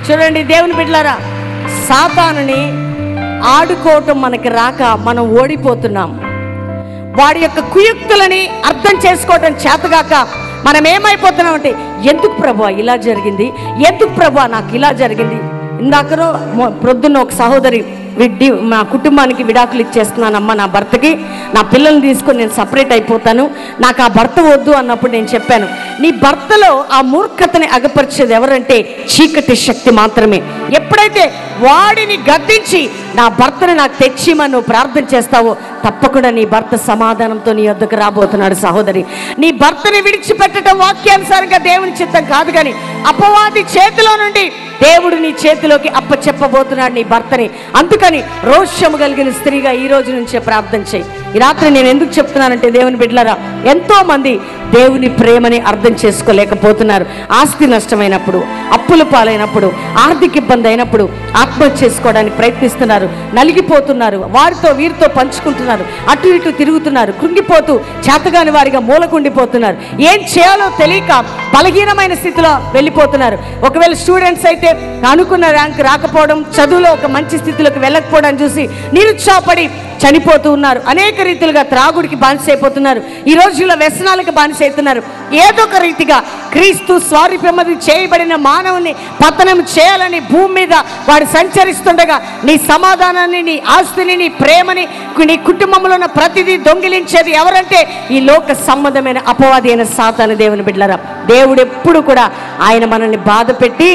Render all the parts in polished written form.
చూడండి దేవుని బిడ్డలారా, సాతానుని ఆడుకోవటం మనకి రాక మనం ఓడిపోతున్నాం. వాడి యొక్క కుయుక్తులని అర్థం చేసుకోవటం చేతగాక మనం ఏమైపోతున్నాం అంటే, ఎందుకు ప్రభువా ఇలా జరిగింది, ఎందుకు ప్రభువా నాకు ఇలా జరిగింది. ఇందాకనో ప్రొద్దున్న ఒక సహోదరి, మా కుటుంబానికి విడాకులు ఇచ్చేస్తున్నానమ్మా, నా భర్తకి, నా పిల్లల్ని తీసుకొని నేను సపరేట్ అయిపోతాను, నాకు ఆ భర్త వద్దు అన్నప్పుడు నేను చెప్పాను, నీ భర్తలో ఆ మూర్ఖతని అగపరిచేది ఎవరంటే చీకటి శక్తి మాత్రమే. ఎప్పుడైతే వాడిని గద్దించి నా భర్తని నాకు తెచ్చిమని నువ్వు ప్రార్థన చేస్తావో తప్పకుండా నీ భర్త సమాధానంతో నీ వద్దకు రాబోతున్నాడు. సహోదరి, నీ భర్తని విడిచిపెట్టడం వాక్యానుసారంగా దేవుని చిత్తం కాదు, కానీ అపవాది చేతిలో నుండి దేవుడు నీ చేతిలోకి అప్పచెప్పబోతున్నాడు నీ భర్తని. అందుకని రోషము కలిగిన స్త్రీగా ఈ రోజు నుంచే ప్రార్థన చేయి. ఈ రాత్రి నేను ఎందుకు చెప్తున్నానంటే, దేవుని బిడ్డలారా, ఎంతో మంది దేవుని ప్రేమని అర్థం చేసుకోలేకపోతున్నారు. ఆస్తి నష్టమైనప్పుడు, అప్పుల పాలైనప్పుడు, ఆర్థిక ఇబ్బంది అయినప్పుడు ఆత్మహత్య చేసుకోవడానికి ప్రయత్నిస్తున్నారు, నలిగిపోతున్నారు, వారితో వీరితో పంచుకుంటున్నారు, అటు ఇటు తిరుగుతున్నారు, కృంగిపోతూ చేతగాని వారిగా మూలకుండిపోతున్నారు. ఏం చేయాలో తెలియక బలహీనమైన స్థితిలో వెళ్ళిపోతున్నారు. ఒకవేళ స్టూడెంట్స్ అయితే అనుకున్న ర్యాంక్ రాకపోవడం, చదువులో ఒక మంచి స్థితిలోకి వెళ్ళకపోవడం చూసి నిరుత్సాహపడి చనిపోతూ ఉన్నారు. అనేక రీతిలుగా త్రాగుడికి బానిస అయిపోతున్నారు. ఈ రోజుల్లో వ్యసనాలకు బానిస అవుతున్నారు. ఏదో ఒక రీతిగా క్రీస్తు స్వారూప్యమది చేయబడిన మానవుని పతనం చేయాలని భూమి మీద వాడు సంచరిస్తుండగా నీ సమాధానాన్ని, నీ ఆస్తిని, నీ ప్రేమని, నీ కుటుంబంలో ఉన్న ప్రతిదీ దొంగిలించేది ఎవరంటే ఈ లోక సంబంధమైన అపవాది అయిన సాతాను. దేవుని బిడ్డలారా, దేవుడు ఎప్పుడు కూడా ఆయన మనల్ని బాధ పెట్టి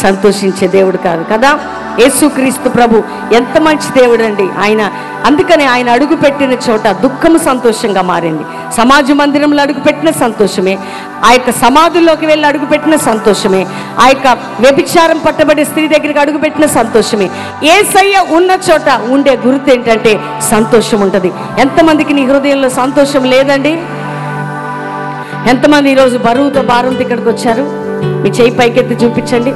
సంతోషించే దేవుడు కాదు కదా. యేసుక్రీస్తు ప్రభు ఎంత మంచి దేవుడు అండి ఆయన. అందుకని ఆయన అడుగుపెట్టిన చోట దుఃఖము సంతోషంగా మారింది. సమాజ మందిరంలో అడుగుపెట్టిన సంతోషమే, ఆ యొక్క సమాధుల్లోకి వెళ్ళి అడుగుపెట్టిన సంతోషమే, ఆ యొక్క వ్యభిచారం పట్టబడే స్త్రీ దగ్గరికి అడుగుపెట్టిన సంతోషమే. యేసయ్య ఉన్న చోట ఉండే గుర్తు ఏంటంటే సంతోషం ఉంటుంది. ఎంతమందికి నీ హృదయంలో సంతోషం లేదండి? ఎంతమంది ఈరోజు బరువుతో భారంతో ఇక్కడికి వచ్చారు? మీ చేయి పైకెత్తి చూపించండి.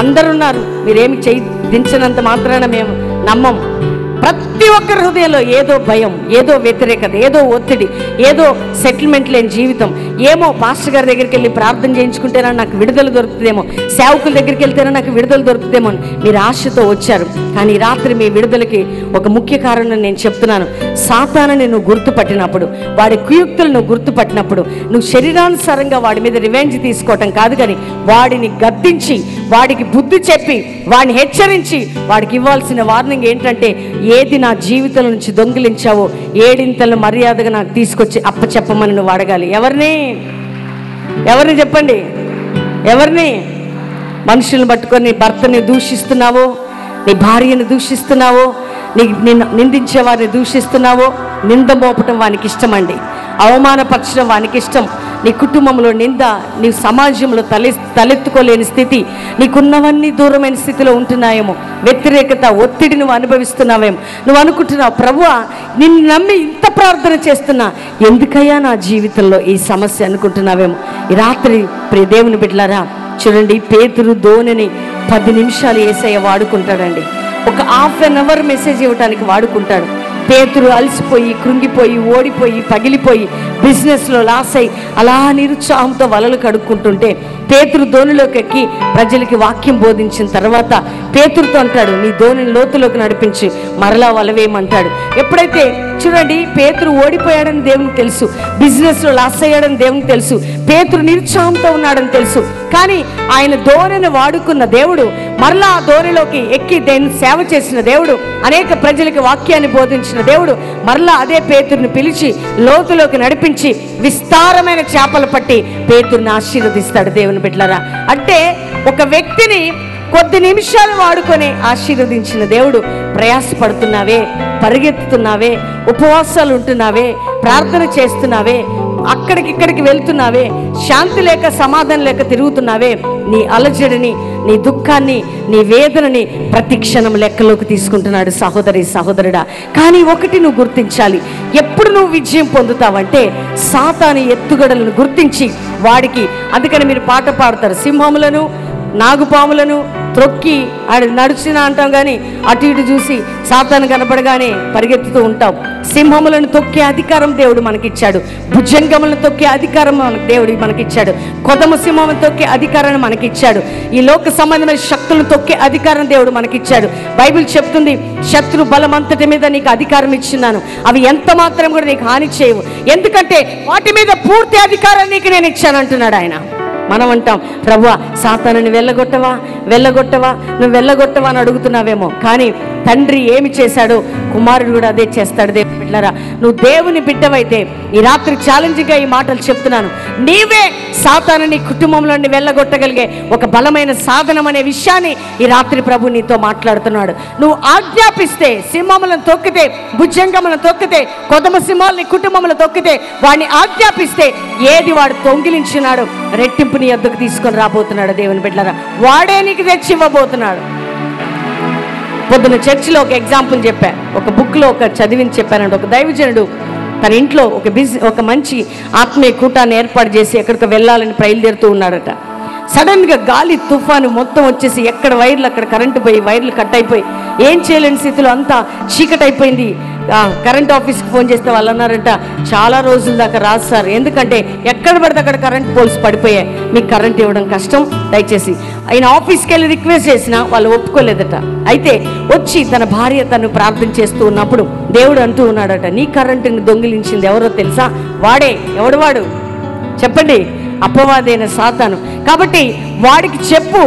అందరు ఉన్నారు. మీరేమి చేయి దించినంత మాత్రాన మేము నమ్మం. ప్రతి ఒక్కరి హృదయంలో ఏదో భయం, ఏదో వ్యతిరేకత, ఏదో ఒత్తిడి, ఏదో సెటిల్మెంట్ లేని జీవితం. ఏమో పాస్టర్ గారి దగ్గరికి వెళ్ళి ప్రార్థన చేయించుకుంటేనా నాకు విడుదల దొరుకుతుందేమో, సేవకుల దగ్గరికి వెళ్తేనా నాకు విడుదల దొరుకుతుందేమో అని మీరు ఆశతో వచ్చారు. కానీ రాత్రి మీ విడుదలకి ఒక ముఖ్య కారణం నేను చెప్తున్నాను. సాతానుని నువ్వు గుర్తుపట్టినప్పుడు, వాడి కుయుక్తులు నువ్వు గుర్తుపట్టినప్పుడు, నువ్వు శరీరానుసారంగా వాడి మీద రివెంజ్ తీసుకోవటం కాదు, కానీ వాడిని గద్దించి, వాడికి బుద్ధి చెప్పి, వాడిని హెచ్చరించి, వాడికి ఇవ్వాల్సిన వార్నింగ్ ఏంటంటే, ఏది నా జీవితం నుంచి దొంగిలించావో ఏడింతలు మర్యాదగా నాకు తీసుకొచ్చి అప్పచెప్పమని నువ్వు అడగాలి. ఎవరిని చెప్పండి? ఎవరిని? మనుషులను పట్టుకొని నీ భర్తని దూషిస్తున్నావో, నీ భార్యను దూషిస్తున్నావో, నిందించే వారిని దూషిస్తున్నావో, నింద మోపటం వానికి ఇష్టమండి, అవమానపరచడం వానికి ఇష్టం. నీ కుటుంబంలో నింద, నీ సమాజంలో తలెత్తుకోలేని స్థితి, నీకున్నవన్నీ దూరమైన స్థితిలో ఉంటున్నాయేమో, వ్యతిరేకత, ఒత్తిడి నువ్వు అనుభవిస్తున్నావేమో. నువ్వు అనుకుంటున్నావు, ప్రభువా నిన్ను నమ్మి ఇంత ప్రార్థన చేస్తున్నా, ఎందుకయ్యా నా జీవితంలో ఈ సమస్య అనుకుంటున్నావేమో. ఈ రాత్రి ప్రియ దేవుని బిడ్డలారా, చూడండి, పేతురు ధోనిని 10 నిమిషాలు యేసయ్య వాడుకుంటాడండి. ఒక ½ an hour మెసేజ్ ఇవ్వడానికి వాడుకుంటాడు. పేతురు అలసిపోయి, కృంగిపోయి, ఓడిపోయి, పగిలిపోయి, బిజినెస్లో లాస్ అయి అలా నిరుత్సాహంతో వలలు కడుక్కుంటుంటే పేతురు ధోనిలోకి ఎక్కి ప్రజలకి వాక్యం బోధించిన తర్వాత పేతురుతో అంటాడు, నీ ధోనిని లోతులోకి నడిపించి మరలా వలవేయమంటాడు. ఎప్పుడైతే చూడండి, పేతురు ఓడిపోయాడని దేవునికి తెలుసు, బిజినెస్లో లాస్ అయ్యాడని దేవునికి తెలుసు, పేతురు నిరుత్సాహంతో ఉన్నాడని తెలుసు. కానీ ఆయన ధోనిని వాడుకున్న దేవుడు, మరలా ఆ ధోనిలోకి ఎక్కి దేని సేవ చేసిన దేవుడు, అనేక ప్రజలకి వాక్యాన్ని బోధించిన దేవుడు, మరలా అదే పేతురుని పిలిచి లోతులోకి నడిపించి విస్తారమైన చేపలు పట్టి పేతురుని ఆశీర్వదిస్తాడు. దేవుని బిడ్డలారా, అంటే ఒక వ్యక్తిని కొద్ది నిమిషాలు వాడుకొని ఆశీర్వదించిన దేవుడు. ప్రయాసపడుతున్నావే, పరిగెత్తుతున్నావే, ఉపవాసాలు ఉంటున్నావే, ప్రార్థన చేస్తున్నావే, అక్కడికిక్కడికి వెళ్తున్నావే, శాంతి లేక సమాధానం లేక తిరుగుతున్నావే, నీ అలజడిని, నీ దుఃఖాన్ని, నీ వేదనని ప్రతి క్షణం లెక్కలోకి తీసుకుంటున్నాడు సహోదరి, సహోదరుడా. కానీ ఒకటి నువ్వు గుర్తించాలి, ఎప్పుడు నువ్వు విజయం పొందుతావంటే సాతాను ఎత్తుగడలను గుర్తించి వాడికి. అందుకని మీరు పాట పాడతారు, సింహములను, నాగుపాములను, త్రొక్కి ఆడు నడుచునా అంటాం, కానీ అటు ఇటు చూసి సాతాను కనపడగానే పరిగెత్తుతూ ఉంటాం. సింహములను తొక్కే అధికారం దేవుడు మనకిచ్చాడు. భుజంగములను తొక్కే అధికారం దేవుడు మనకిచ్చాడు. కొదమ సింహములను తొక్కే అధికారాన్ని మనకిచ్చాడు. ఈ లోక సంబంధమైన శక్తులను తొక్కే అధికారం దేవుడు మనకిచ్చాడు. బైబిల్ చెప్తుంది, శత్రు బలం అంతటి మీద నీకు అధికారం ఇచ్చిన్నాను, అవి ఎంత మాత్రం కూడా నీకు హాని చేయవు, ఎందుకంటే వాటి మీద పూర్తి అధికారాన్ని నీకు నేను ఇచ్చాను అంటున్నాడు ఆయన. మనం అంటాం, ప్రభువా సాతానుని వెళ్ళగొట్టవా నువ్వు వెళ్ళగొట్టవా అని అడుగుతున్నావేమో, కానీ తండ్రి ఏమి చేశాడో కుమారుడు కూడా అదే చేస్తాడు. దేవుని బిడ్డలారా, నువ్వు దేవుని బిడ్డవైతే ఈ రాత్రి ఛాలెంజ్గా ఈ మాటలు చెప్తున్నాను, నీవే సాతానుని కుటుంబంలోని వెళ్ళగొట్టగలిగే ఒక బలమైన సాధనం అనే విషయాన్ని ఈ రాత్రి ప్రభు నీతో మాట్లాడుతున్నాడు. నువ్వు ఆజ్ఞాపిస్తే, సింహములను తొక్కితే, భుజంగములను తొక్కితే, కొదమ సింహాలని కుటుంబములను తొక్కితే, వాడిని ఆజ్ఞాపిస్తే ఏది వాడు దొంగిలించినాడు రెట్టింపు నీ వద్దకు తీసుకొని రాబోతున్నాడు. దేవుని బిడ్డలారా, వాడే నీకు తెచ్చి ఇవ్వబోతున్నాడు. పొద్దున చర్చిలో ఒక ఎగ్జాంపుల్ చెప్పా, ఒక బుక్లో ఒక చదివిని చెప్పానంటే, ఒక దైవజనుడు తన ఇంట్లో ఒక మంచి ఆత్మీయ కూటాన్ని ఏర్పాటు చేసి ఎక్కడికి వెళ్ళాలని బయలుదేరుతూ ఉన్నాడట. సడన్గా గాలి తుఫాను మొత్తం వచ్చేసి ఎక్కడ వైర్లు అక్కడ కరెంటు పోయి వైర్లు కట్ అయిపోయి ఏం చేయలేని స్థితిలో అంతా చీకటి అయిపోయింది. కరెంట్ ఆఫీస్కి ఫోన్ చేస్తే వాళ్ళు అన్నారంట, చాలా రోజుల దాకా రాదు సార్, ఎందుకంటే ఎక్కడ పడితే అక్కడ కరెంట్ పోల్స్ పడిపోయాయి, మీకు కరెంట్ ఇవ్వడం కష్టం, దయచేసి. ఆయన ఆఫీస్కి వెళ్ళి రిక్వెస్ట్ చేసినా వాళ్ళు ఒప్పుకోలేదట. అయితే వచ్చి తన భార్య తను ప్రార్థన చేస్తూ ఉన్నప్పుడు దేవుడు అంటూ ఉన్నాడట, నీ కరెంటుని దొంగిలించింది ఎవరో తెలుసా? వాడే. ఎవడు వాడు చెప్పండి? అపవాదైన సాతాను. కాబట్టి వాడికి చెప్పు,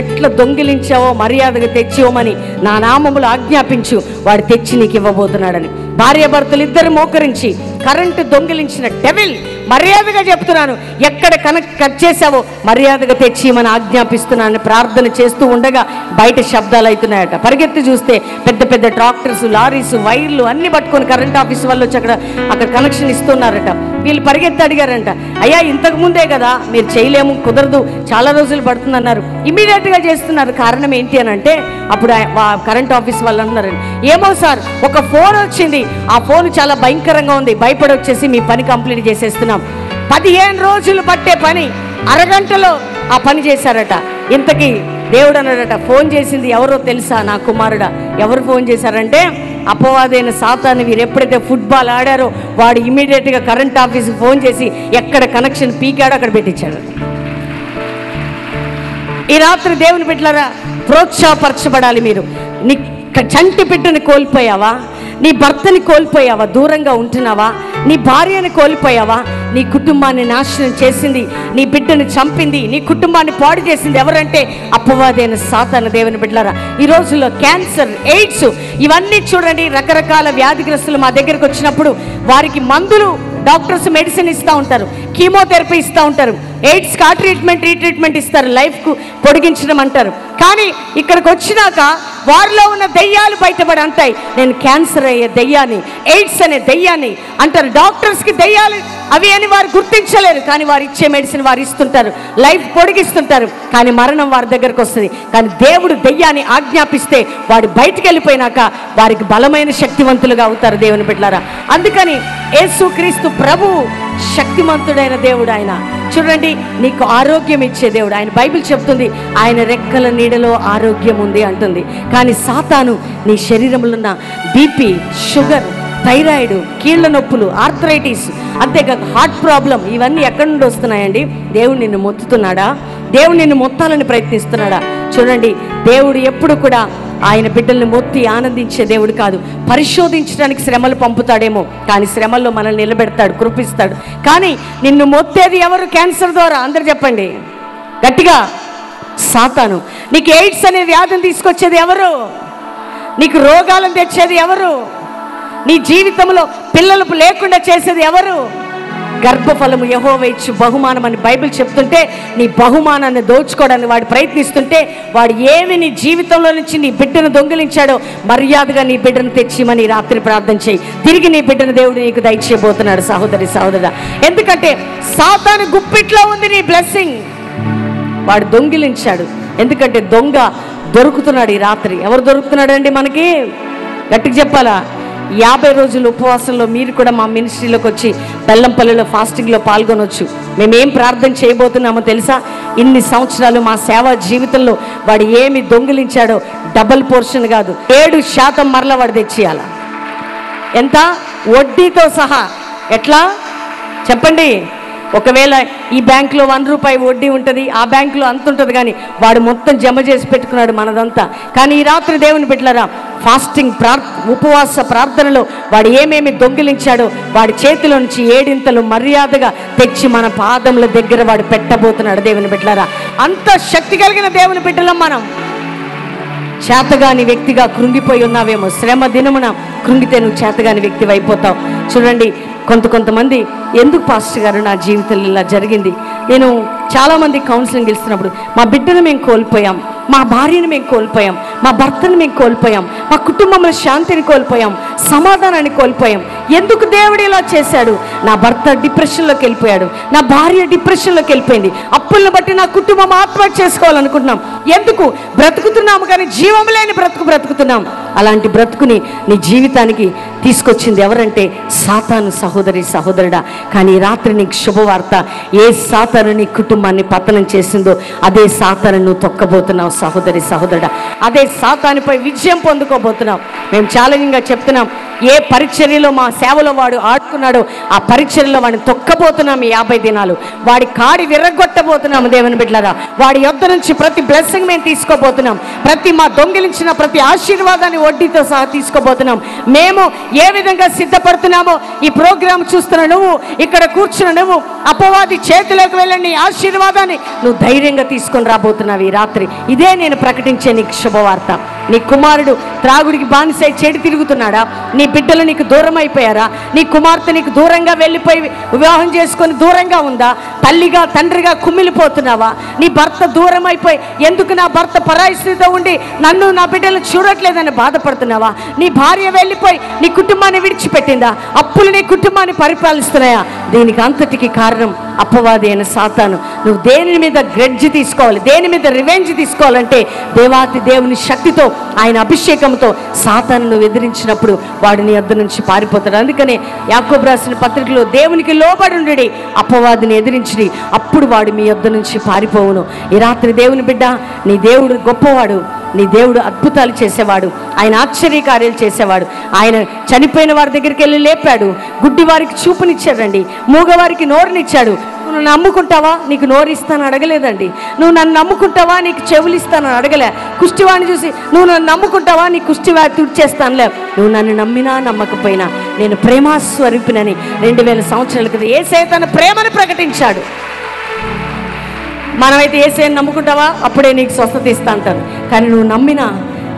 ఎట్లా దొంగిలించావో మర్యాదగా తెచ్చివమని నా నామములు ఆజ్ఞాపించు, వాడు తెచ్చి నీకు ఇవ్వబోతున్నాడని. భార్యాభర్తలు ఇద్దరు మోకరించి కరెంటు దొంగిలించిన డెవిల్, మర్యాదగా చెప్తున్నాను, ఎక్కడ కట్ చేసావో మర్యాదగా తెచ్చి మన ఆజ్ఞాపిస్తున్నానని ప్రార్థన చేస్తూ ఉండగా బయట శబ్దాలు అవుతున్నాయట. పరిగెత్తి చూస్తే పెద్ద పెద్ద ట్రాక్టర్స్, లారీస్, వైర్లు అన్ని పట్టుకొని కరెంట్ ఆఫీస్ వాళ్ళు వచ్చి అక్కడ కనెక్షన్ ఇస్తున్నారట. వీళ్ళు పరిగెత్తి అడిగారంట, అయ్యా ఇంతకు ముందే కదా మీరు చేయలేము, కుదరదు, చాలా రోజులు పడుతుందన్నారు, ఇమీడియట్గా చేస్తున్నారు, కారణం ఏంటి అని అంటే అప్పుడు కరెంట్ ఆఫీస్ వాళ్ళు అంటున్నారు, ఏమో సార్ ఒక ఫోన్ వచ్చింది, ఆ ఫోన్ చాలా భయంకరంగా ఉంది, భయపడి వచ్చేసి మీ పని కంప్లీట్ చేసేస్తున్నాం. 15 రోజులు పట్టే పని అరగంటలో ఆ పని చేశారట. ఇంతకీ దేవుడు అన్నాడట, ఫోన్ చేసింది ఎవరో తెలుసా? నా కుమారుడా. ఎవరు ఫోన్ చేశారంటే అపవాదైన సాతాను. వీరు ఎప్పుడైతే ఫుట్బాల్ ఆడారో వాడు ఇమీడియట్గా కరెంట్ ఆఫీస్కి ఫోన్ చేసి ఎక్కడ కనెక్షన్ పీకాడో అక్కడ పెట్టించాడు. ఈ రాత్రి దేవుని బిడ్డలారా, ప్రోత్సాహపరచబడాలి. మీరు నీ చంటి బిడ్డని కోల్పోయావా? నీ భర్తని కోల్పోయావా? దూరంగా ఉంటున్నావా? నీ భార్యని కోల్పోయావా? నీ కుటుంబాన్ని నాశనం చేసింది, నీ బిడ్డను చంపింది, నీ కుటుంబాన్ని పాడు చేసింది ఎవరంటే అపవాదైన సాతాను. దేవుని బిడ్డలారా, ఈ రోజుల్లో క్యాన్సర్, ఎయిడ్స్ ఇవన్నీ చూడండి, రకరకాల వ్యాధిగ్రస్తులు మా దగ్గరకు వచ్చినప్పుడు వారికి మందులు, డాక్టర్స్ మెడిసిన్ ఇస్తూ ఉంటారు, కీమోథెరపీ ఇస్తూ ఉంటారు, ఎయిడ్స్కి ఆ ట్రీట్మెంట్ ఇస్తారు, లైఫ్కు పొడిగించడం అంటారు. కానీ ఇక్కడికి వచ్చినాక వారిలో ఉన్న దెయ్యాలు బయటపడి అంటాయి, నేను క్యాన్సర్ అయ్యే దెయ్యాన్ని, ఎయిడ్స్ అనే దెయ్యాన్ని అంటారు. డాక్టర్స్కి దెయ్యాలు అవి అని వారు గుర్తించలేరు, కానీ వారు ఇచ్చే మెడిసిన్ వారు ఇస్తుంటారు, లైఫ్ పొడిగిస్తుంటారు, కానీ మరణం వారి దగ్గరకు వస్తుంది. కానీ దేవుడు దెయ్యాన్ని ఆజ్ఞాపిస్తే వాడు బయటికి వెళ్ళిపోయినాక వారికి బలమైన శక్తివంతులుగా అవుతారు. దేవుని బిడ్డలారా, అందుకని యేసుక్రీస్తు ప్రభువు శక్తిమంతుడైన దేవుడు. ఆయన చూడండి, నీకు ఆరోగ్యం ఇచ్చే దేవుడు ఆయన. బైబిల్ చెప్తుంది ఆయన రెక్కల నీడలో ఆరోగ్యం ఉంది అంటుంది. కానీ సాతాను నీ శరీరంలో ఉన్న బీపీ, షుగర్, థైరాయిడ్, కీళ్ళ నొప్పులు, ఆర్థరైటిస్, అంతేకాక హార్ట్ ప్రాబ్లం, ఇవన్నీ ఎక్కడి నుండి వస్తున్నాయండి? దేవుడు నిన్ను మొత్తుతున్నాడా? దేవుడు నిన్ను మొత్తాలని ప్రయత్నిస్తున్నాడా? చూడండి, దేవుడు ఎప్పుడు కూడా ఆయన బిడ్డల్ని మొత్తి ఆనందించే దేవుడు కాదు. పరిశోధించడానికి శ్రమలు పంపుతాడేమో, కానీ శ్రమల్లో మనల్ని నిలబెడతాడు, కృపిస్తాడు. కానీ నిన్ను మొత్తేది ఎవరు? క్యాన్సర్ ద్వారా. అందరు చెప్పండి గట్టిగా, సాతాను. నీకు ఎయిడ్స్ అనే వ్యాధిని తీసుకొచ్చేది ఎవరు? నీకు రోగాలను తెచ్చేది ఎవరు? నీ జీవితంలో పిల్లలు లేకుండా చేసేది ఎవరు? గర్భఫలము యెహోవా ఇచ్చు బహుమానం అని బైబిల్ చెప్తుంటే, నీ బహుమానాన్ని దోచుకోవడానికి వాడు ప్రయత్నిస్తుంటే, వాడు ఏమి నీ జీవితంలో నుంచి నీ బిడ్డను దొంగిలించాడో మర్యాదగా నీ బిడ్డను తెచ్చిమని రాత్రి ప్రార్థన చేయి. తిరిగి నీ బిడ్డను దేవుడు నీకు దయచేయబోతున్నాడు సహోదరి, సహోదరుడా. ఎందుకంటే సాతాను గుప్పిట్లో ఉంది నీ బ్లెస్సింగ్. వాడు దొంగిలించాడు. ఎందుకంటే దొంగ దొరుకుతున్నాడు ఈ రాత్రి. ఎవరు దొరుకుతున్నాడండి మనకి? గట్టిగా చెప్పాలా? 50 రోజుల ఉపవాసంలో మీరు కూడా మా మినిస్ట్రీలోకి వచ్చి బెల్లంపల్లిలో ఫాస్టింగ్లో పాల్గొనవచ్చు. మేమేం ప్రార్థన చేయబోతున్నామో తెలుసా? ఇన్ని సంవత్సరాలు మా సేవా జీవితంలో వాడు ఏమి దొంగిలించాడో డబల్ పోర్షన్ కాదు, 7% మరలా వాడు తెచ్చియాల. ఎంత? వడ్డీతో సహా. ఎట్లా చెప్పండి? ఒకవేళ ఈ బ్యాంకులో 1 రూపాయి వడ్డీ ఉంటుంది, ఆ బ్యాంకులో అంత ఉంటుంది, కానీ వాడు మొత్తం జమ చేసి పెట్టుకున్నాడు మనదంతా. కానీ ఈ రాత్రి దేవుని బిడ్డలారా, ఫాస్టింగ్ ఉపవాస ప్రార్థనలో వాడు ఏమేమి దొంగిలించాడో వాడి చేతిలో నుంచి 7 మర్యాదగా తెచ్చి మన పాదముల దగ్గర వాడు పెట్టబోతున్నాడు. దేవుని బిడ్డలారా, అంత శక్తి కలిగిన దేవుని బిడ్డలం మనం. చేతగాని వ్యక్తిగా కృంగిపోయి ఉన్నావేమో, శ్రమ దినమున కృంగితే నువ్వు చేతగాని వ్యక్తి అయిపోతావు. చూడండి, కొంతమంది ఎందుకు పాస్టర్ గారు నా జీవితంలో ఇలా జరిగింది, నేను చాలామంది కౌన్సిలింగ్ ఇస్తున్నప్పుడు మా బిడ్డను మేము కోల్పోయాం, మా భార్యను మేము కోల్పోయాం, మా భర్తను మేము కోల్పోయాం, మా కుటుంబంలో శాంతిని కోల్పోయాం, సమాధానాన్ని కోల్పోయాం. ఎందుకు దేవుడు ఇలా చేశాడు? నా భర్త డిప్రెషన్లోకి వెళ్ళిపోయాడు, నా భార్య డిప్రెషన్లోకి వెళ్ళిపోయింది, అప్పులను బట్టి నా కుటుంబం ఆత్మహత్య చేసుకోవాలనుకుంటున్నాం. ఎందుకు? బ్రతుకుతున్నాము కానీ జీవం లేని బ్రతుకుతున్నాం. అలాంటి బ్రతుకుని నీ జీవితానికి తీసుకొచ్చింది ఎవరంటే సాతాను. సహోదరి సహోదరుడా, కానీ రాత్రి నీకు శుభవార్త. ఏ సాతాను నీ కుటుంబాన్ని పతనం చేసిందో అదే సాతాను నువ్వు తొక్కబోతున్నావు. సహోదరి సహోదరుడా, అదే సాతానుపై విజయం పొందుకోబోతున్నావు. మేము ఛాలెంజింగ్గా చెప్తున్నాం, ఏ పరిచర్యలో మా సేవలో వాడు ఆడుకున్నాడో ఆ పరిచర్యలో వాడిని తొక్కబోతున్నాం. 50 దినాలు వాడి కాడి విర్రగొట్టబోతున్నాము. దేవుని బిడ్డలారా, వాడి యొద్ద నుంచి ప్రతి బ్లెస్సింగ్ మేము తీసుకోబోతున్నాం. మా దొంగిలించిన ప్రతి ఆశీర్వాదాన్ని వడ్డీతో సహా తీసుకోబోతున్నాం. మేము ఏ విధంగా సిద్ధపడుతున్నామో ఈ ప్రోగ్రాం చూస్తున్న నువ్వు, ఇక్కడ కూర్చున్న నువ్వు, అపవాది చేతిలోకి వెళ్ళని ఆశీర్వాదాన్ని నువ్వు ధైర్యంగా తీసుకొని రాబోతున్నావు ఈ రాత్రి. ఇదే నేను ప్రకటించే నీకు శుభవార్త. నీ కుమారుడు త్రాగుడికి బానిసై చెడు తిరుగుతున్నాడా? నీ బిడ్డలు నీకు దూరం అయిపోయారా? నీ కుమార్తె నీకు దూరంగా వెళ్ళిపోయి వివాహం చేసుకొని దూరంగా ఉందా? తల్లిగా తండ్రిగా కుమిలిపోతున్నావా? నీ భర్త దూరం అయిపోయి ఎందుకు నా భర్త పరాయి స్థితిలో ఉండి నన్ను నా బిడ్డలు చూడట్లేదని బాధపడుతున్నావా? నీ భార్య వెళ్ళిపోయి నీ కుటుంబాన్ని విడిచిపెట్టిందా? అప్పులు నీ కుటుంబాన్ని పరిపాలిస్తున్నాయా? దీనికి అంతటికి కారణం అపవాది అయిన సాతాను. నువ్వు దేని మీద గ్రెడ్జ్ తీసుకోవాలి, దేని మీద రివెంజ్ తీసుకోవాలంటే దేవాతి దేవుని శక్తితో, ఆయన అభిషేకంతో సాతాను నువ్వు ఎదిరించినప్పుడు వాడు నీ వద్ద నుంచి పారిపోతాడు. అందుకనే యాకోబు రాసిన పత్రికలో దేవునికి లోబడి అపవాదిని ఎదిరించి అప్పుడు వాడు మీ వద్ద నుంచి పారిపోవును. ఈ రాత్రి దేవుని బిడ్డ, నీ దేవుడు గొప్పవాడు, నీ దేవుడు అద్భుతాలు చేసేవాడు, ఆయన ఆశ్చర్యకార్యాలు చేసేవాడు. ఆయన చనిపోయిన వారి దగ్గరికి వెళ్ళి లేపాడు, గుడ్డి వారికి చూపునిచ్చాడండి, మూగవారికి నోరునిచ్చాడు. నువ్వు నమ్ముకుంటావా? నీకు నోరు ఇస్తాను అడగలేదండి. నువ్వు నన్ను నమ్ముకుంటావా? నీకు చెవులు ఇస్తానని అడగలే. కుష్టివాడిని చూసి నువ్వు నన్ను నమ్ముకుంటావా? నీ కుష్టివాడి తుడిచేస్తానులే. నువ్వు నన్ను నమ్మినా నమ్మకపోయినా నేను ప్రేమాస్వరూపినని 2000 సంవత్సరాల క్రితం యేసయ్య తన ప్రేమను ప్రకటించాడు. మనమైతే యేసయ్యని నమ్ముకుంటావా? అప్పుడే నీకు స్వస్థత ఇస్తా అంటారు. కానీ నువ్వు నమ్మినా,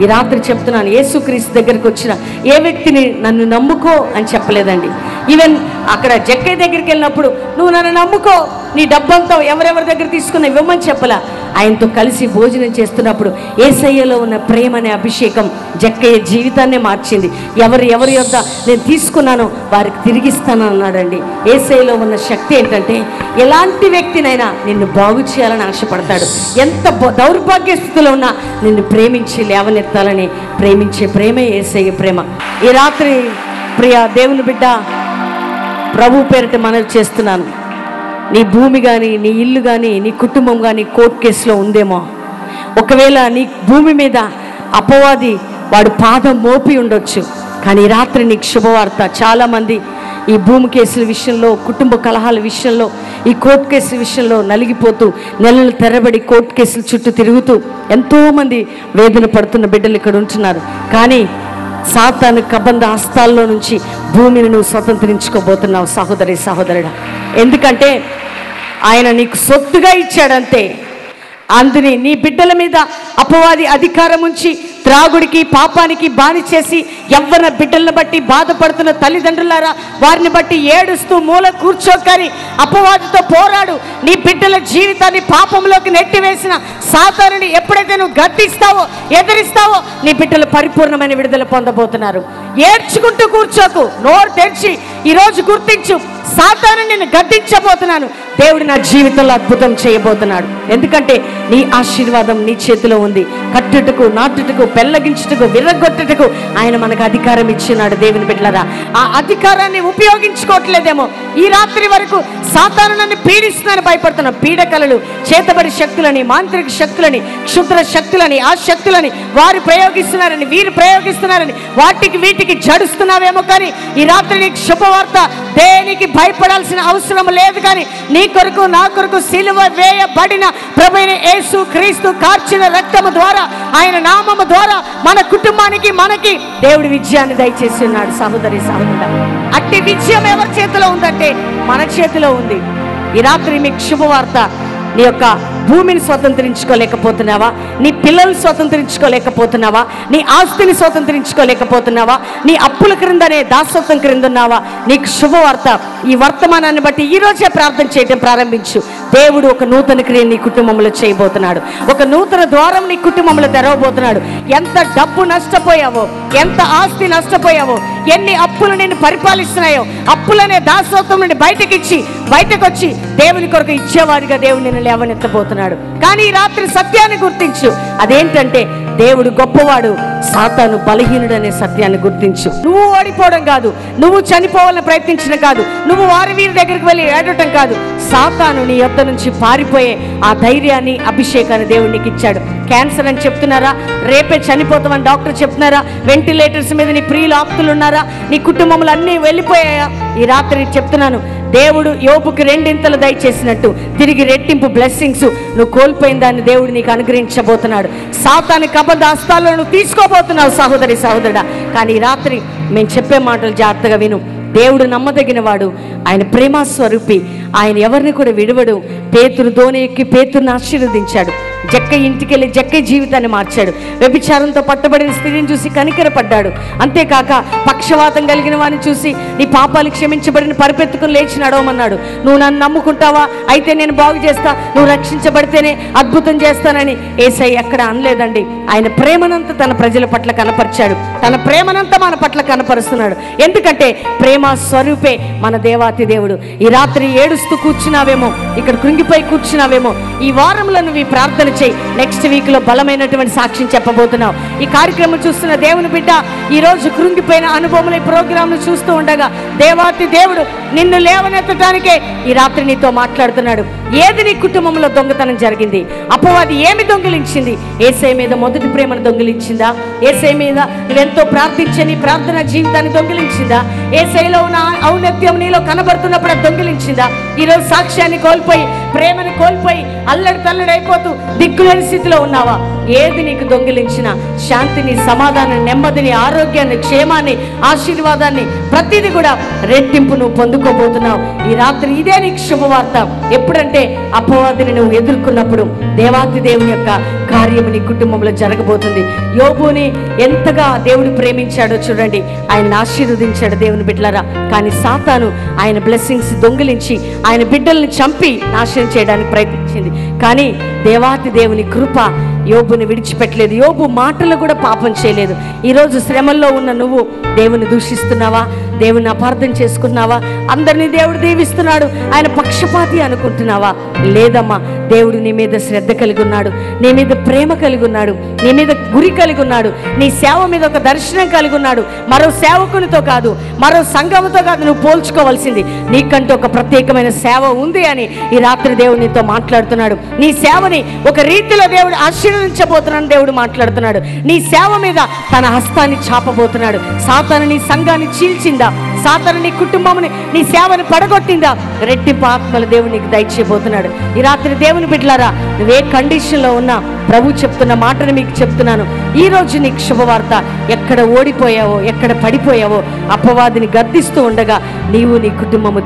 ఈ రాత్రి చెప్తున్నాను, యేసుక్రీస్తు దగ్గరికి వచ్చిన ఏ వ్యక్తిని నన్ను నమ్ముకో అని చెప్పలేదండి. ఈవెన్ అక్కడ జక్కయ్య దగ్గరికి వెళ్ళినప్పుడు నువ్వు నన్ను నమ్ముకో, నీ డబ్బంతా ఎవరెవరి దగ్గర తీసుకున్న ఇవ్వమని చెప్పలా. ఆయనతో కలిసి భోజనం చేస్తున్నప్పుడు యేసయ్యలో ఉన్న ప్రేమ అనే అభిషేకం జక్కయ్య జీవితాన్నే మార్చింది. ఎవరి యొద్ద నేను తీసుకున్నానో వారికి తిరిగిస్తాను అన్నాడండి. యేసయ్యలో ఉన్న శక్తి ఏంటంటే ఎలాంటి వ్యక్తినైనా నిన్ను బాగు చేయాలని ఆశపడతాడు. ఎంత దౌర్భాగ్య స్థితిలో ఉన్నా నిన్ను ప్రేమించి లేవనెత్తాలని ప్రేమించే ప్రేమే యేసయ్య ప్రేమ. ఈ రాత్రి ప్రియ దేవుని బిడ్డ, ప్రభు పేరిట మనవి చేస్తున్నాను, నీ భూమి కానీ, నీ ఇల్లు కానీ, నీ కుటుంబం కానీ కోర్టు కేసులో ఉందేమో. ఒకవేళ నీ భూమి మీద అపవాది వాడు పాదం మోపి ఉండొచ్చు. కానీ రాత్రి నీకు శుభవార్త. చాలామంది ఈ భూమి కేసుల విషయంలో, కుటుంబ కలహాల విషయంలో, ఈ కోర్టు కేసుల విషయంలో నలిగిపోతూ నెలలు తెరబడి కోర్టు కేసుల చుట్టూ తిరుగుతూ ఎంతోమంది వేదన పడుతున్న బిడ్డలు ఇక్కడ ఉంటున్నారు. కానీ సాతాను కబంధ హస్తాల్లో నుంచి భూమిని నువ్వు స్వతంత్రించుకోబోతున్నావు సహోదరి సహోదరుడా. ఎందుకంటే ఆయన నీకు సొత్తుగా ఇచ్చాడంతే. అందుని నీ బిడ్డల మీద అపవాది అధికారం ఉంచి త్రాగుడికి పాపానికి బాని చేసి యవ్వన బిడ్డలను బట్టి బాధపడుతున్న తల్లిదండ్రులారా, వారిని బట్టి ఏడుస్తూ మూల కూర్చోకని అపవాదితో పోరాడు. నీ బిడ్డల జీవితాన్ని పాపంలోకి నెట్టివేసిన సాతానుని ఎప్పుడైతే నువ్వు గద్దిస్తావో, ఎదిరిస్తావో, నీ బిడ్డలు పరిపూర్ణమైన విడుదల పొందబోతున్నారు. ఏడ్చుకుంటూ కూర్చోకు, నోరు తెరిచి ఈరోజు గుర్తించు, సాతాను నిన్ను గద్దించబోతున్నాను, దేవుడు నా జీవితంలో అద్భుతం చేయబోతున్నాడు. ఎందుకంటే నీ ఆశీర్వాదం నీ చేతిలో ఉంది. కట్టుటకు, నాటుటకు, పెళ్ళగించుటకు, విర్రగొట్టుటకు ఆయన మనకు అధికారం ఇచ్చినాడు. దేవుని బిడ్డలారా, ఆ అధికారాన్ని ఉపయోగించుకోవట్లేదేమో. ఈ రాత్రి వరకు సాతాను నన్ను పీడిస్తున్నాను భయపడుతున్నాం. పీడకలలు, చేతబడి శక్తులని, మాంత్రిక శక్తులని, క్షుద్ర శక్తులని, ఆ శక్తులని వారు ప్రయోగిస్తున్నారని, వీరు ప్రయోగిస్తున్నారని వాటికి వీటికి జడుస్తున్నావేమో. కానీ ఈ రాత్రి నీకు శుభవార్త, దేనికి భయపడాల్సిన అవసరం లేదు. కానీ నీ కొరకు, నా కొరకు సిలువ వేయబడిన ప్రభువైన యేసు క్రీస్తు కార్చిన రక్తము ద్వారా, ఆయన నామము ద్వారా మన కుటుంబానికి, మనకి దేవుడి విజయాన్ని దయచేసి ఉన్నాడు. సహోదరి సహోదరుడా, అట్టి విజయం ఎవరి చేతిలో ఉందంటే మన చేతిలో ఉంది. ఈ రాత్రి మీకు శుభవార్త, నీ యొక్క భూమిని స్వతంత్రించుకోలేకపోతున్నావా? నీ పిల్లల్ని స్వతంత్రించుకోలేకపోతున్నావా? నీ ఆస్తిని స్వతంత్రించుకోలేకపోతున్నావా? నీ అప్పుల క్రిందనే దాసత్వం క్రింద ఉన్నావా? నీకు శుభవార్త. ఈ వర్తమానాన్ని బట్టి ఈ రోజే ప్రార్థన చేయడం ప్రారంభించు. దేవుడు ఒక నూతన క్రియ నీ కుటుంబంలో చేయబోతున్నాడు. ఒక నూతన ద్వారం నీ కుటుంబంలో తెరవబోతున్నాడు. ఎంత డబ్బు నష్టపోయావో, ఎంత ఆస్తి నష్టపోయావో, ఎన్ని అప్పులు నిన్ను పరిపాలిస్తున్నాయో, అప్పులనే దాసత్వం నుండి బయటకు వచ్చి దేవుని కొరకు ఇచ్చేవాడిగా దేవుడు నిన్ను లేవనెత్తబోతున్నాడు. కానీ ఈ రాత్రి సత్యాన్ని గుర్తించు. అదేంటంటే దేవుడు గొప్పవాడు, సాతాను బలహీనుడు అనే సత్యాన్ని గుర్తించు. నువ్వు ఓడిపోవడం కాదు, నువ్వు చనిపోవాలని ప్రయత్నించడం కాదు, నువ్వు వారి వీరి దగ్గరికి వెళ్ళి ఏడటం కాదు. సాతాను నీ యొద్ద నుంచి పారిపోయే ఆ ధైర్యాన్ని, అభిషేకాన్ని దేవుడు నీకు ఇచ్చాడు. క్యాన్సర్ అని చెప్తున్నారా? రేపే చనిపోతామని డాక్టర్ చెప్తున్నారా? వెంటిలేటర్స్ మీద నీ ప్రియులు ఆప్తులు ఉన్నారా? నీ కుటుంబంలో అన్నీ వెళ్ళిపోయాయా? ఈ రాత్రి చెప్తున్నాను, దేవుడు యోబుకి 2 దయచేసినట్టు తిరిగి రెట్టింపు బ్లెస్సింగ్స్ నువ్వు కోల్పోయిన దాన్ని దేవుడు నీకు అనుగ్రహించబోతున్నాడు. సాతాను కబద్ధ హస్తాలను నువ్వు తీసుకోబోతున్నావు సహోదరి సహోదరుడా. కానీ ఈ రాత్రి మేము చెప్పే మాటలు జాగ్రత్తగా విను. దేవుడు నమ్మదగిన వాడు, ఆయన ప్రేమ స్వరూపి, ఆయన ఎవరిని కూడా విడవడు. పేతురు దోణి ఎక్కి పేతురుని ఆశీర్వదించాడు. జక్క ఇంటికి వెళ్ళి జక్క జీవితాన్ని మార్చాడు. వ్యభిచారంతో పట్టబడిన స్త్రీని చూసి కనికరపడ్డాడు. అంతేకాక పక్షవాతం కలిగిన వాడిని చూసి నీ పాపాలు క్షమించబడిన పరిపెత్తుకుని లేచి నడవమన్నాడు. నువ్వు నన్ను నమ్ముకుంటావా? అయితే నేను బాగు చేస్తా, నువ్వు రక్షించబడితేనే అద్భుతం చేస్తానని యేసయ్య ఎక్కడ అనలేదండి. ఆయన ప్రేమనంతా తన ప్రజల పట్ల కనపరిచాడు. తన ప్రేమనంతా మన పట్ల కనపరుస్తున్నాడు. ఎందుకంటే ప్రేమ స్వరూపే మన దేవాతి దేవుడు. ఈ రాత్రి ఏడుస్తూ కూర్చున్నావేమో, ఇక్కడ కృంగిపోయి కూర్చున్నావేమో, ఈ వారంలో నువ్వు ఈ ప్రార్థన చేయి. నెక్స్ట్ వీక్ లో బలమైనటువంటి సాక్ష్యం చెప్పబోతున్నావు. ఈ కార్యక్రమం చూస్తున్న దేవుని బిడ్డ, ఈ రోజు కృంగిపోయిన అనుభవం ఈ ప్రోగ్రామ్ ను చూస్తూ ఉండగా దేవాతి దేవుడు నిన్ను లేవనెత్తడానికే ఈ రాత్రి నీతో మాట్లాడుతున్నాడు. ఏది నీ కుటుంబంలో దొంగతనం జరిగింది? అపవాది ఏమి దొంగిలించింది? యేసయ్య మీద మొదటి ప్రేమను దొంగిలించిందా? యేసయ్య మీద నువ్వెంతో ప్రార్థించే నీ ప్రార్థన జీవితాన్ని దొంగిలించిందా? యేసయ్యలో ఉన్న ఔన్నత్యం నీలో కనబడుతున్నప్పుడు అది దొంగిలించిందా? ఈరోజు సాక్ష్యాన్ని కోల్పోయి, ప్రేమను కోల్పోయి, అల్లడి తల్లడైపోతూ దిక్కులేని స్థితిలో ఉన్నావా? ఏది నీకు దొంగిలించిన శాంతిని, సమాధానం, నెమ్మదిని, ఆరోగ్యాన్ని, క్షేమాన్ని, ఆశీర్వాదాన్ని, ప్రతిదీ కూడా రెట్టింపు నువ్వు పొందుకోబోతున్నావు. ఈ రాత్రి ఇదే నీకు శుభవార్త. ఎప్పుడంటే అపవాదిని నువ్వు ఎదుర్కొన్నప్పుడు దేవాతి దేవుని యొక్క కార్యము నీ కుటుంబంలో జరగబోతుంది. యోబుని ఎంతగా దేవుడు ప్రేమించాడో చూడండి. ఆయన ఆశీర్వదించాడు దేవుని బిడ్డలారా. కానీ సాతాను ఆయన బ్లెస్సింగ్స్ దొంగిలించి ఆయన బిడ్డల్ని చంపి నాశనం చేయడానికి ప్రయత్నించింది. కానీ దేవాతి దేవుని కృప యోబుని విడిచిపెట్టలేదు. యోబు మాటలు కూడా పాపం చేయలేదు. ఈరోజు శ్రమల్లో ఉన్న నువ్వు దేవుని దూషిస్తున్నావా? దేవుని అపార్థం చేసుకున్నావా? అందరినీ దేవుడు దీవిస్తున్నాడు, ఆయన పక్షపాతి అనుకుంటున్నావా? లేదమ్మా, దేవుడు నీ మీద శ్రద్ధ కలిగి ఉన్నాడు, నీ మీద ప్రేమ కలిగి ఉన్నాడు, నీ మీద గురి కలిగి ఉన్నాడు, నీ సేవ మీద ఒక దర్శనం కలిగి ఉన్నాడు. మరో సేవకునితో కాదు, మరో సంఘముతో కాదు నువ్వు పోల్చుకోవాల్సింది. నీకంటూ ఒక ప్రత్యేకమైన సేవ ఉంది అని ఈ రాత్రి దేవుడు నీతో మాట్లాడుతున్నాడు. నీ సేవని ఒక రీతిలో దేవుడు ఆశీర్వదించబోతున్నాడు. దేవుడు మాట్లాడుతున్నాడు. నీ సేవ మీద తన హస్తాన్ని చాపబోతున్నాడు. సాతాను నీ సంఘాన్ని చీల్చిందా? సాతాను నీ కుటుంబముని, నీ సేవను పడగొట్టిందా? రెట్టింపు ఆత్మల దేవుడు నీకు దయచేయబోతున్నాడు. ఈ రాత్రి దేవుని బిడ్డలారా, నువ్వే కండిషన్లో ఉన్నా ప్రభు చెప్తున్న మాటను మీకు చెప్తున్నాను. ఈ రోజు నీకు శుభవార్త. ఎక్కడ ఓడిపోయావో, ఎక్కడ పడిపోయావో, అపవాదిని గద్దిస్తూ ఉండగా నీవు నీ కుటుంబము